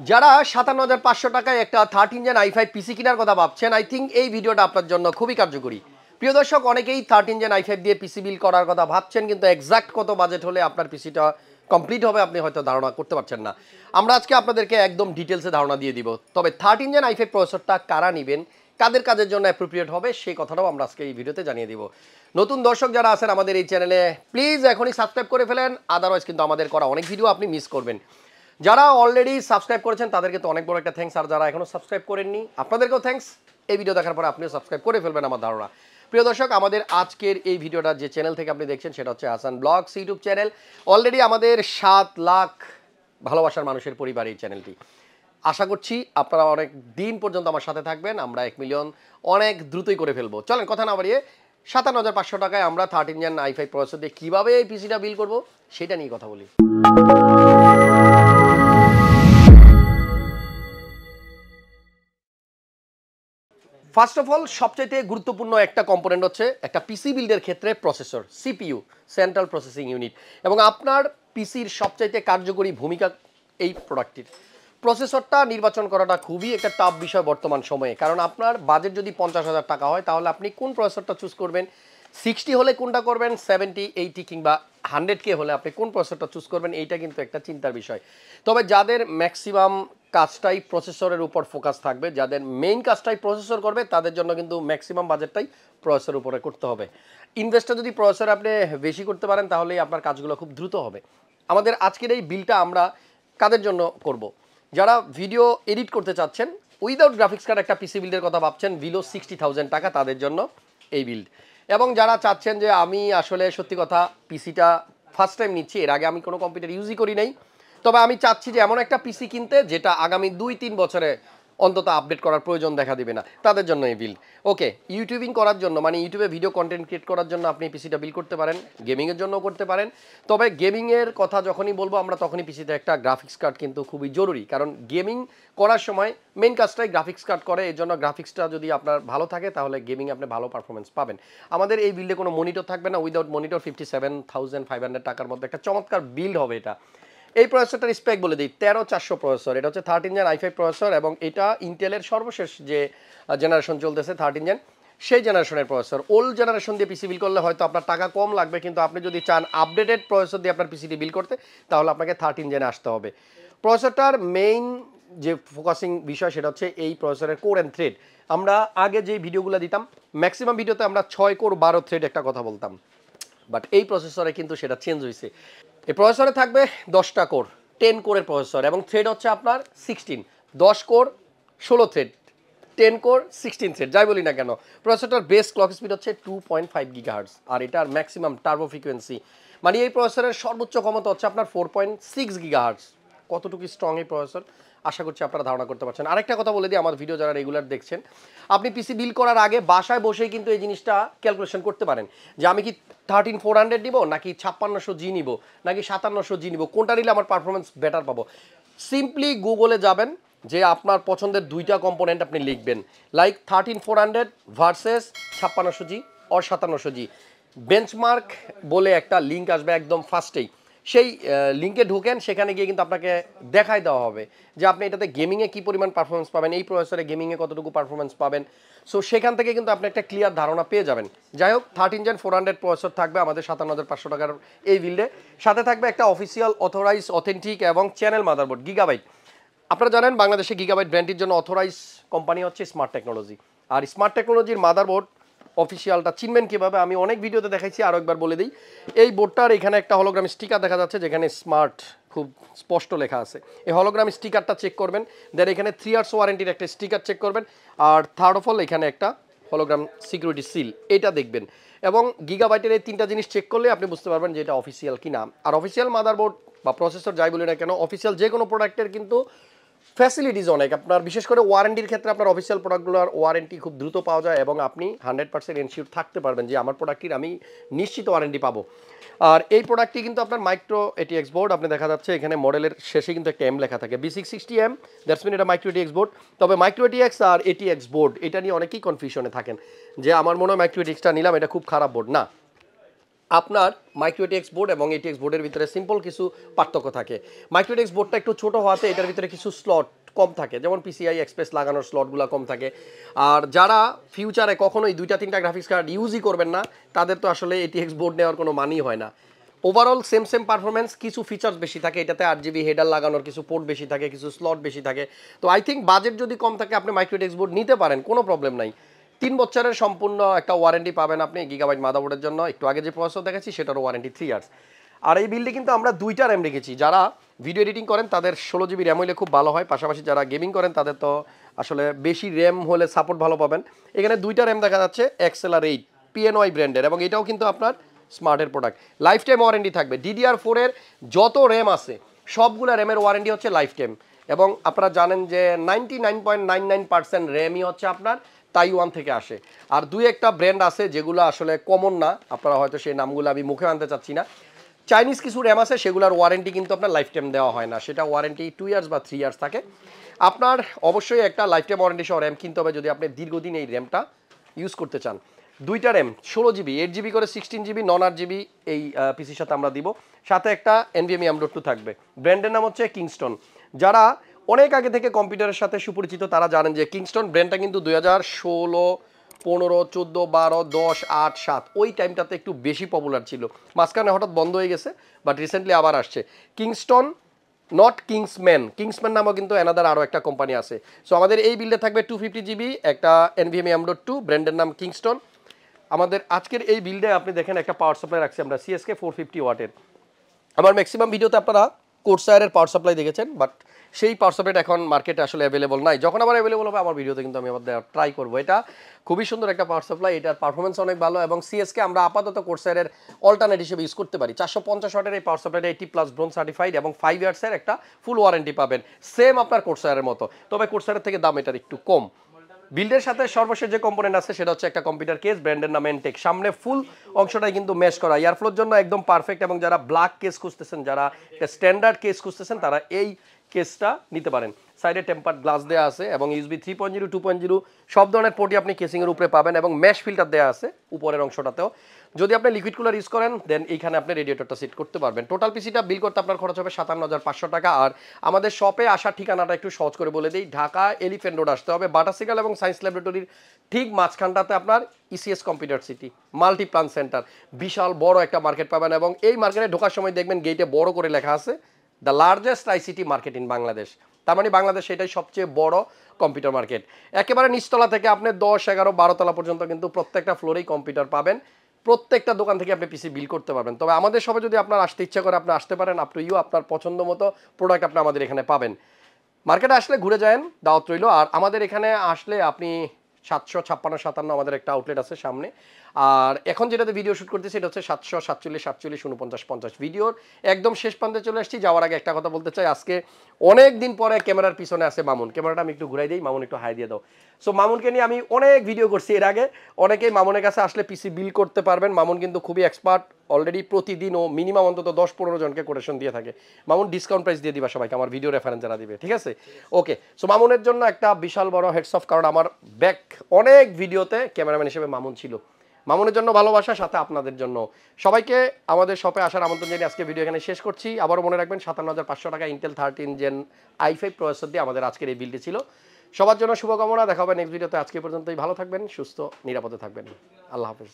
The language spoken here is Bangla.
যারা ৫৭৫০০ টাকায় একটা 13 জেন i5 পিসি কেনার কথা ভাবছেন, আই থিঙ্ক এই ভিডিওটা আপনার জন্য খুবই কার্যকরী। প্রিয় দর্শক, অনেকেই 13 জেন i5 দিয়ে পিসি বিল করার কথা ভাবছেন, কিন্তু এক্সাক্ট কত বাজেট হলে আপনার পিসিটা কমপ্লিট হবে আপনি হয়তো ধারণা করতে পারছেন না। আমরা আজকে আপনাদেরকে একদম ডিটেলসে ধারণা দিয়ে দিব। তবে 13 জেন i5 প্রসেসরটা কারা নেবেন, কাদের কাজের জন্য অ্যাপ্রোপ্রিয়েট হবে, সেই কথাটাও আমরা আজকে এই ভিডিওতে জানিয়ে দিব। নতুন দর্শক যারা আছেন আমাদের এই চ্যানেলে, প্লিজ এখনই সাবস্ক্রাইব করে ফেলেন, আদারওয়াইজ কিন্তু আমাদের করা অনেক ভিডিও আপনি মিস করবেন। যারা অলরেডি সাবস্ক্রাইব করেছেন তাদেরকে তো অনেক বড় একটা থ্যাঙ্কস, আর যারা এখনও সাবস্ক্রাইব করেননি আপনাদেরকেও থ্যাঙ্কস। এই ভিডিও দেখার পরে আপনিও সাবস্ক্রাইব করে ফেলবেন আমার ধারণা। প্রিয় দর্শক, আমাদের আজকের এই ভিডিওটা যে চ্যানেল থেকে আপনি দেখছেন সেটা হচ্ছে Hasan blogs YouTube channel. Already আমাদের 7 লাখ ভালোবাসার মানুষের পরিবার এই চ্যানেলটি। আশা করছি আপনারা অনেক দিন পর্যন্ত আমার সাথে থাকবেন, আমরা 1 মিলিয়ন অনেক দ্রুতই করে ফেলবো। চলেন কথা না বাড়িয়ে ৫৭৫০০ টাকায় আমরা 13 জেন i5 প্রসেসর দিয়ে কীভাবে এই পিসিটা বিল করবো সেটা নিয়ে কথা বলি। ফার্স্ট অফ অল, সবচাইতে গুরুত্বপূর্ণ একটা কম্পোনেন্ট হচ্ছে একটা পিসি বিল্ডের ক্ষেত্রে processor, CPU, central processing unit. এবং আপনার পিসির সবচাইতে কার্যকরী ভূমিকা এই প্রোডাক্টটির। প্রসেসরটা নির্বাচন করাটা খুবই একটা টাফ বিষয় বর্তমান সময়ে, কারণ আপনার বাজেট যদি ৫০,০০০ টাকা হয় তাহলে আপনি কোন প্রসেসরটা চুজ করবেন, 60 হলে কোনটা করবেন, 70, 80 কিংবা 100K হলে আপনি কোন প্রসেসরটা চুজ করবেন, এইটা কিন্তু একটা চিন্তার বিষয়। তবে যাদের ম্যাক্সিমাম কাজটাই প্রসেসরের উপর ফোকাস থাকবে, যাদের মেইন কাজটাই প্রসেসর করবে, তাদের জন্য কিন্তু ম্যাক্সিমাম বাজেটটাই প্রসেসরের উপরে করতে হবে। ইনভেস্টটা যদি প্রসেসরে আপনি বেশি করতে পারেন তাহলেই আপনার কাজগুলো খুব দ্রুত হবে। আমাদের আজকের এই বিলটা আমরা কাদের জন্য করব? যারা ভিডিও এডিট করতে চাচ্ছেন, উইদাউট গ্রাফিক্স কার্ড একটা পিসি বিল্ডের কথা ভাবছেন, বিলো 60,000 টাকা, তাদের জন্য এই বিল্ড। এবং যারা চাচ্ছেন যে আমি আসলে সত্যি কথা পিসিটা ফার্স্ট টাইম নিচ্ছি, এর আগে আমি কোনো কম্পিউটার ইউজই করি নাই, তবে আমি চাচ্ছি যে এমন একটা পিসি কিনতে যেটা আগামী 2-3 বছরে অন্তত আপডেট করার প্রয়োজন দেখা দিবে না, তাদের জন্য এই বিল্ড। ওকে, ইউটিউবিং করার জন্য, মানে ইউটিউবে ভিডিও কন্টেন্ট ক্রিয়েট করার জন্য আপনি পিসিটা বিল্ড করতে পারেন, গেমিংয়ের জন্যও করতে পারেন। তবে গেমিংয়ের কথা যখনই বলবো আমরা তখনই পিসিতে একটা গ্রাফিক্স কার্ড কিন্তু খুবই জরুরি, কারণ গেমিং করার সময় মেন কাজটাই গ্রাফিক্স কার্ড করে। এই জন্য গ্রাফিক্সটা যদি আপনার ভালো থাকে তাহলে গেমিং আপনি ভালো পারফরমেন্স পাবেন। আমাদের এই বিল্ডে কোনো মনিটর থাকবে না, উইদাউট মনিটর 57,500 টাকার মধ্যে একটা চমৎকার বিল্ড হবে এটা। এই প্রসেসরটার স্পেক বলে দিই, 13400 প্রসেসর। এটা হচ্ছে 13 জেন i5 প্রসেসর এবং এটা ইন্টেলের সর্বশেষ যে জেনারেশন চলতেছে 13 জেন, সেই জেনারেশনের প্রসেসর। ওল্ড জেনারেশন দিয়ে পিসি বিল করলে হয়তো আপনার টাকা কম লাগবে, কিন্তু আপনি যদি চান আপডেটেড প্রসেসর দিয়ে আপনার পিসিটি বিল করতে, তাহলে আপনাকে 13 জেনে আসতে হবে। প্রসেসরটার মেইন যে ফোকাসিং বিষয় সেটা হচ্ছে এই প্রসেসরের কোর অ্যান্ড থ্রেড। আমরা আগে যে ভিডিওগুলো দিতাম ম্যাক্সিমাম ভিডিওতে আমরা 6 কোর 12 থ্রেড একটা কথা বলতাম, বাট এই প্রসেসরে কিন্তু সেটা চেঞ্জ হয়েছে। এই প্রসেসরে থাকবে 10টা কোর, 10 কোরের প্রসেসর, এবং থ্রেড হচ্ছে আপনার 16, 10 কোর 16 থ্রেড, 10 কোর 16 থ্রেড, যাই বলি না কেন। প্রসেসরটার বেস ক্লক স্পিড হচ্ছে 2.5 গিগাহার্টজ, আর এটার ম্যাক্সিমাম টার্বো ফ্রিকোয়েন্সি, মানে এই প্রসেসরের সর্বোচ্চ ক্ষমতা হচ্ছে আপনার 4.6 গিগাহার্টজ। কতটুকু স্ট্রং এই প্রসেসর আশা করছি আপনারা ধারণা করতে পারছেন। আরেকটা কথা বলে দিই, আমার ভিডিও যারা রেগুলার দেখছেন, আপনি পিসি বিল করার আগে বাসায় বসেই কিন্তু এই জিনিসটা ক্যালকুলেশন করতে পারেন যে আমি কি 13400 নিব, নাকি 5600G নিব, নাকি 5700G নিব, কোনটা নিলে আমার পারফরমেন্স বেটার পাবো। সিম্পলি গুগলে যাবেন, যে আপনার পছন্দের 2টা কম্পোনেন্ট আপনি লিখবেন, like 13400 versus 5600G or 5700G। Benchmark বলে একটা লিঙ্ক আসবে একদম ফার্স্টেই, সেই লিঙ্কে ঢুকেন, সেখানে গিয়ে কিন্তু আপনাকে দেখাই দেওয়া হবে যে আপনি এটাতে গেমিংয়ে কী পরিমাণ পারফরমেন্স পাবেন, এই প্রসেসরে গেমিংয়ে কতটুকু পারফরমেন্স পাবেন। সো সেখান থেকে কিন্তু আপনি একটা ক্লিয়ার ধারণা পেয়ে যাবেন। যাই হোক, 13 জেন 400 প্রসেসর থাকবে আমাদের 57,500 টাকার এই বিল্ডে। সাথে থাকবে একটা অফিসিয়াল অথরাইজ অথেন্টিক এবং চ্যানেল মাদারবোর্ড গিগাবাইট। আপনারা জানেন বাংলাদেশে গিগাবাইট ব্র্যান্ডের জন্য অথরাইজ কোম্পানি হচ্ছে স্মার্ট টেকনোলজি, আর স্মার্ট টেকনোলজির মাদারবোর্ড অফিসিয়ালটা চিনবেন কীভাবে আমি অনেক ভিডিওতে দেখাইছি, আরও একবার বলে দিই। এই বোর্ডটার এখানে একটা হলোগ্রাম স্টিকার দেখা যাচ্ছে, যেখানে স্মার্ট খুব স্পষ্ট লেখা আছে। এই হলোগ্রাম স্টিকারটা চেক করবেন, দেন এখানে 3 ইয়ার্স ওয়ারেন্টির একটা স্টিকার চেক করবেন, আর থার্ড অফ অল এখানে একটা হলোগ্রাম সিকিউরিটি সিল, এটা দেখবেন। এবং গিগাবাইটের এই 3টা জিনিস চেক করলে আপনি বুঝতে পারবেন যে এটা অফিসিয়াল কি না। আর অফিসিয়াল মাদারবোর্ড বা প্রসেসর যাই বলি না কেন, অফিসিয়াল যে কোনো প্রোডাক্টের কিন্তু ফ্যাসিলিটিস অনেক। আপনার বিশেষ করে ওয়ারেন্টির ক্ষেত্রে আপনার অফিসিয়াল প্রোডাক্টগুলোর ওয়ারেন্টি খুব দ্রুত পাওয়া যায়, এবং আপনি 100% এনশিওর থাকতে পারবেন যে আমার প্রোডাক্টটির আমি নিশ্চিত ওয়ারেন্টি পাবো। আর এই প্রোডাক্টটি কিন্তু আপনার মাইক্রো ATX বোর্ড, আপনি দেখা যাচ্ছে এখানে মডেলের শেষে কিন্তু একটা এম লেখা থাকে, B660M, দ্যাটস মিন এটা মাইক্রো ATX বোর্ড। তবে মাইক্রো ATX আর ATX বোর্ড এটা নিয়ে অনেকেই কনফিউশনে থাকেন যে আমার মনে হয় মাইক্রো ATXটা নিলাম, এটা খুব খারাপ বোর্ড। না, আপনার মাইক্রো এটিএক্স বোর্ড এবং এটিএক্স বোর্ডের ভিতরে সিম্পল কিছু পার্থক্য থাকে। মাইক্রো এটিএক্স বোর্ডটা একটু ছোট হওয়াতে এটার ভিতরে কিছু স্লট কম থাকে, যেমন পিসিআই এক্সপ্রেস লাগানোর স্লটগুলো কম থাকে। আর যারা ফিউচারে কখনোই 2-3টা গ্রাফিক্স কার্ড ইউজই করবেন না, তাদের তো আসলে এটিএক্স বোর্ড নেওয়ার কোনো মানই হয় না। ওভারঅল সেম পারফরমেন্স, কিছু ফিচার্স বেশি থাকে, এটাতে 8GB হেডার লাগানোর কিছু পোর্ট বেশি থাকে, কিছু স্লট বেশি থাকে। তো আই থিঙ্ক বাজেট যদি কম থাকে আপনি মাইক্রো এটিএক্স বোর্ড নিতে পারেন, কোনো প্রবলেম নাই। 3 বছরের সম্পূর্ণ একটা ওয়ারেন্টি পাবেন আপনি গিগাবাইট মাদারবোর্ডের জন্য। একটু আগে যে প্রসেসর দেখাচ্ছি সেটারও ওয়ারেন্টি 3 ইয়ার্স। আর এই বিল্ডে কিন্তু আমরা 2টা র্যাম রেখেছি। যারা ভিডিও এডিটিং করেন তাদের 16GB র্যাম হলে খুব ভালো হয়, পাশাপাশি যারা গেমিং করেন তাদের তো আসলে বেশি র্যাম হলে সাপোর্ট ভালো পাবেন। এখানে 2টা র্যাম দেখা যাচ্ছে এক্সেলার 8 পিএনওয়াই ব্র্যান্ডের, এবং এটাও কিন্তু আপনার স্মার্টের প্রোডাক্ট। লাইফ টাইম ওয়ারেন্টি থাকবে। DDR4 এর যত র্যাম আছে সবগুলো র্যামের ওয়ারেন্টি হচ্ছে লাইফ টাইম। এবং আপনারা জানেন যে 99.99% র্যামই হচ্ছে আপনার তাইওয়ান থেকে আসে। আর 2-1টা ব্র্যান্ড আছে যেগুলো আসলে কমন না, আপনারা হয়তো সেই নামগুলো আমি মুখে আনতে চাচ্ছি না। চাইনিজ কিছু র্যাম আছে সেগুলোর ওয়ারেন্টি কিন্তু আপনার লাইফ টাইম দেওয়া হয় না, সেটা ওয়ারেন্টি 2 ইয়ার্স বা 3 ইয়ার্স থাকে। আপনার অবশ্যই একটা লাইফ টাইম ওয়ারেন্টি সহ র্যাম কিনতে হবে যদি আপনি দীর্ঘদিন এই র্যামটা ইউজ করতে চান। 2টা র্যাম 16GB, 8GB করে 16GB, নন 8GB এই পিসির সাথে আমরা দিব। সাথে একটা NVMe M.2 থাকবে। ব্র্যান্ডের নাম হচ্ছে কিংস্টন। যারা অনেক আগে থেকে কম্পিউটারের সাথে সুপরিচিত তারা জানেন যে কিংস্টন ব্র্যান্ডটা কিন্তু 2016, 15, 14, 12, 10, 8, 7 ওই টাইমটাতে একটু বেশি পপুলার ছিল। মাঝখানে হঠাৎ বন্ধ হয়ে গেছে, বাট রিসেন্টলি আবার আসছে কিংস্টন, নট কিংসম্যান নামও কিন্তু অ্যানাদার আরও একটা কোম্পানি আছে। সো আমাদের এই বিল্ডে থাকবে 250GB একটা NVMe M.2, ব্র্যান্ডের নাম কিংস্টন। আমাদের আজকের এই বিল্ডে আপনি দেখেন একটা পাওয়ার সাপ্লাই রাখছি আমরা CSK 450 ওয়াটের। আমার ম্যাক্সিমাম ভিডিওতে আপনারা কোর্সায়ারের পাওয়ার সাপ্লাই দেখেছেন, বাট সেই পাওয়ার সাপ্লাইটা এখন মার্কেটে আসলে অ্যাভেলেবল নাই। যখন আবার অ্যাভেলেবল হবে আমার ভিডিওতে কিন্তু আমি আবার ট্রাই করবো। এটা খুবই সুন্দর একটা পাওয়ার সাপ্লাই, এটার পারফরমেন্স অনেক ভালো, এবং CSK আমরা আপাতত কোর্সায়ারের অল্টারনেট হিসেবে ইউজ করতে পারি। 450 ওয়াটের এই পাওয়ার সাপ্লাইটা 80+ ব্রোঞ্জ সার্টিফাইড এবং 5 ইয়ার্সের একটা ফুল ওয়ারেন্টি পাবেন, সেম আপনার কোর্সায়ারের মতো, তবে কোর্সায়ারের থেকে দাম এটার একটু কম। বিল্ডের সাথে সর্বশেষ যে কম্পোনেন্ট আছে সেটা হচ্ছে একটা কম্পিউটার কেস, ব্র্যান্ডের নাম এনটেক। সামনে ফুল অংশটাই কিন্তু ম্যাশ করা, এয়ারফ্লোর জন্য একদম পারফেক্ট। এবং যারা ব্ল্যাক কেস খুঁজতেছেন, যারা একটা স্ট্যান্ডার্ড কেস খুঁজতেছেন, তারা এই কেসটা নিতে পারেন। সাইডে টেম্পার্ড গ্লাস দেওয়া আছে এবং USB 3.0, 2.0 সব ধরনের পোর্টই আপনি কেসিংয়ের উপরে পাবেন, এবং ম্যাশ ফিল্টার দেওয়া আছে উপরের অংশটাতেও। যদি আপনি লিকুইড কুলার ইউজ করেন দেন এইখানে আপনি রেডিয়েটরটা সেট করতে পারবেন। টোটাল পিসিটা বিল করতে আপনার খরচ হবে 57,500 টাকা। আর আমাদের শপে আসার ঠিকানাটা একটু সহজ করে বলে দিই, ঢাকা এলিফ্যান্ট রোড আসতে হবে, বাটাসিকাল এবং সায়েন্স ল্যাবরেটরির ঠিক মাঝখানটাতে আপনার ECS কম্পিউটার সিটি মাল্টিপ্লান সেন্টার, বিশাল বড় একটা মার্কেট পাবেন। এবং এই মার্কেটে ঢোকার সময় দেখবেন গেটে বড় করে লেখা আছে the largest ICT market in Bangladesh. তার মানে বাংলাদেশ এটাই সবচেয়ে বড় কম্পিউটার মার্কেট। একেবারে নিচতলা থেকে আপনি 10, 11, 12 তলা পর্যন্ত কিন্তু প্রত্যেকটা ফ্লোরেই কম্পিউটার পাবেন। প্রত্যেকটা দোকান থেকে আপনি পিসি বিল করতে পারবেন। তবে আমাদের সবে যদি আপনার আসতে ইচ্ছা করে আপনি আসতে পারেন, আপ টু ইউ, আপনার পছন্দ মতো প্রোডাক্ট আপনি আমাদের এখানে পাবেন। মার্কেটে আসলে ঘুরে যান, দাওয়াত রইল। আর আমাদের এখানে আসলে আপনি 756, 57 আমাদের একটা আউটলেট আছে সামনে। আর এখন যেটাতে ভিডিও শ্যুট করতেছি এটা হচ্ছে 747, 47, 49, 50। ভিডিওর একদম শেষ প্রান্তে চলে আসছি। যাওয়ার আগে একটা কথা বলতে চাই, আজকে অনেক দিন পরে ক্যামেরার পিছনে আছে মামুন। ক্যামেরাটা আমি একটু ঘুরাই দিই, মামুন একটু হাই দিয়ে দাও। সো মামুনকে নিয়ে আমি অনেক ভিডিও করছি এর আগে, অনেকেই মামুনের কাছে আসলে পিসি বিল করতে পারবেন। মামুন কিন্তু খুবই এক্সপার্ট, অলরেডি প্রতিদিন ও মিনিমাম অন্তত 10-15 জনকে কোটেশন দিয়ে থাকে। মামুন ডিসকাউন্ট প্রাইস দিয়ে দিবা সবাইকে, আমার ভিডিও রেফারেন্স যারা দিবে, ঠিক আছে? ওকে, সো মামুনের জন্য একটা বিশাল বড় হেডস অফ, কারণ আমার ব্যাক অনেক ভিডিওতে ক্যামেরাম্যান হিসেবে মামুন ছিল। মামুনের জন্য ভালোবাসা, সাথে আপনাদের জন্য। সবাইকে আমাদের শপে আসার আমন্ত্রণ জানিয়ে আজকে ভিডিও এখানে শেষ করছি। আবারও মনে রাখবেন 57,500 টাকা ইন্টেল 13 Gen i5 প্রসেসর দিয়ে আমাদের আজকের এই বিলটি ছিল। সবার জন্য শুভকামনা, দেখা হবে নেক্সট ভিডিওতে। আজকে পর্যন্তই ভালো থাকবেন, সুস্থ নিরাপদে থাকবেন। আল্লাহ হাফেজ।